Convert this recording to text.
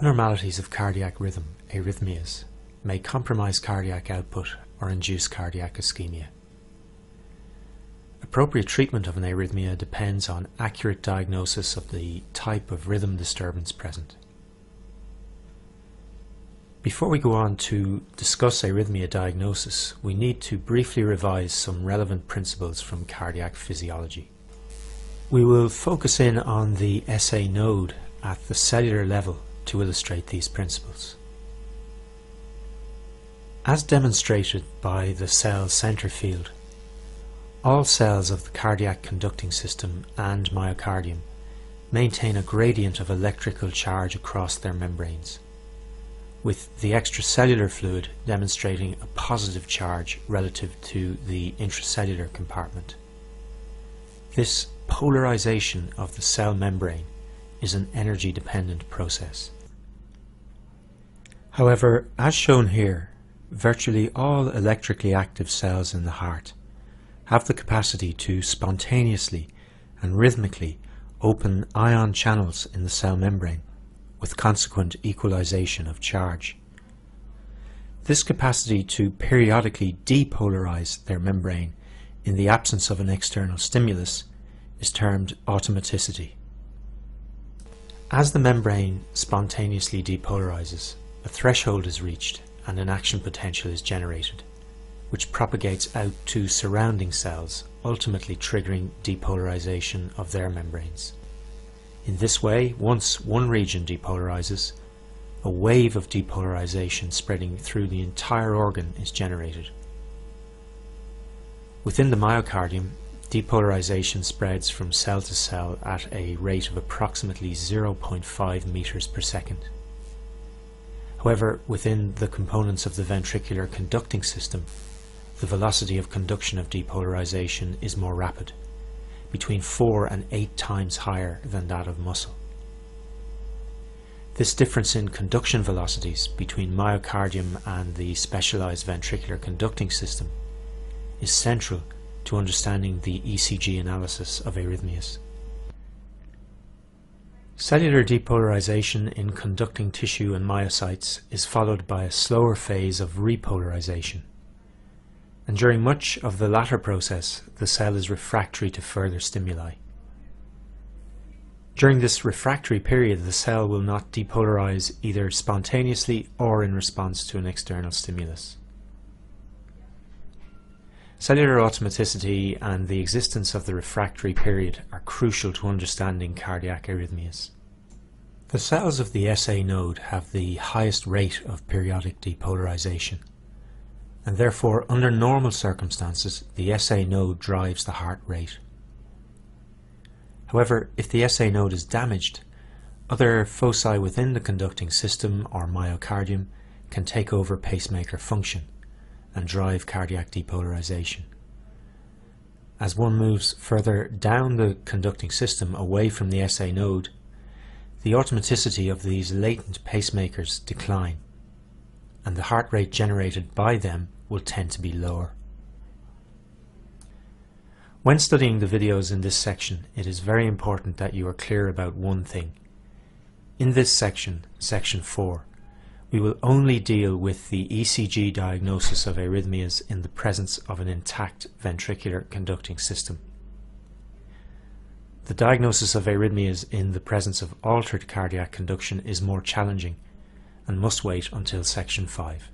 Abnormalities of cardiac rhythm, arrhythmias, may compromise cardiac output or induce cardiac ischemia. Appropriate treatment of an arrhythmia depends on accurate diagnosis of the type of rhythm disturbance present. Before we go on to discuss arrhythmia diagnosis, we need to briefly revise some relevant principles from cardiac physiology. We will focus in on the SA node at the cellular level to illustrate these principles. As demonstrated by the cell center field, all cells of the cardiac conducting system and myocardium maintain a gradient of electrical charge across their membranes, with the extracellular fluid demonstrating a positive charge relative to the intracellular compartment. This polarization of the cell membrane is an energy-dependent process. However, as shown here, virtually all electrically active cells in the heart have the capacity to spontaneously and rhythmically open ion channels in the cell membrane, with consequent equalization of charge. This capacity to periodically depolarize their membrane in the absence of an external stimulus is termed automaticity. As the membrane spontaneously depolarizes, a threshold is reached and an action potential is generated, which propagates out to surrounding cells, ultimately triggering depolarization of their membranes. In this way, once one region depolarizes, a wave of depolarization spreading through the entire organ is generated. Within the myocardium, depolarization spreads from cell to cell at a rate of approximately 0.5 meters per second. However, within the components of the ventricular conducting system, the velocity of conduction of depolarization is more rapid, between 4 and 8 times higher than that of muscle. This difference in conduction velocities between myocardium and the specialized ventricular conducting system is central to understanding the ECG analysis of arrhythmias. Cellular depolarization in conducting tissue and myocytes is followed by a slower phase of repolarization, and during much of the latter process the cell is refractory to further stimuli. During this refractory period, the cell will not depolarize either spontaneously or in response to an external stimulus. Cellular automaticity and the existence of the refractory period are crucial to understanding cardiac arrhythmias. The cells of the SA node have the highest rate of periodic depolarization, and therefore under normal circumstances the SA node drives the heart rate. However, if the SA node is damaged, other foci within the conducting system or myocardium can take over pacemaker function and drive cardiac depolarization. As one moves further down the conducting system away from the SA node, the automaticity of these latent pacemakers decline, and the heart rate generated by them will tend to be lower. When studying the videos in this section, it is very important that you are clear about one thing. In this section, section 4, we will only deal with the ECG diagnosis of arrhythmias in the presence of an intact ventricular conducting system. The diagnosis of arrhythmias in the presence of altered cardiac conduction is more challenging and must wait until section 5.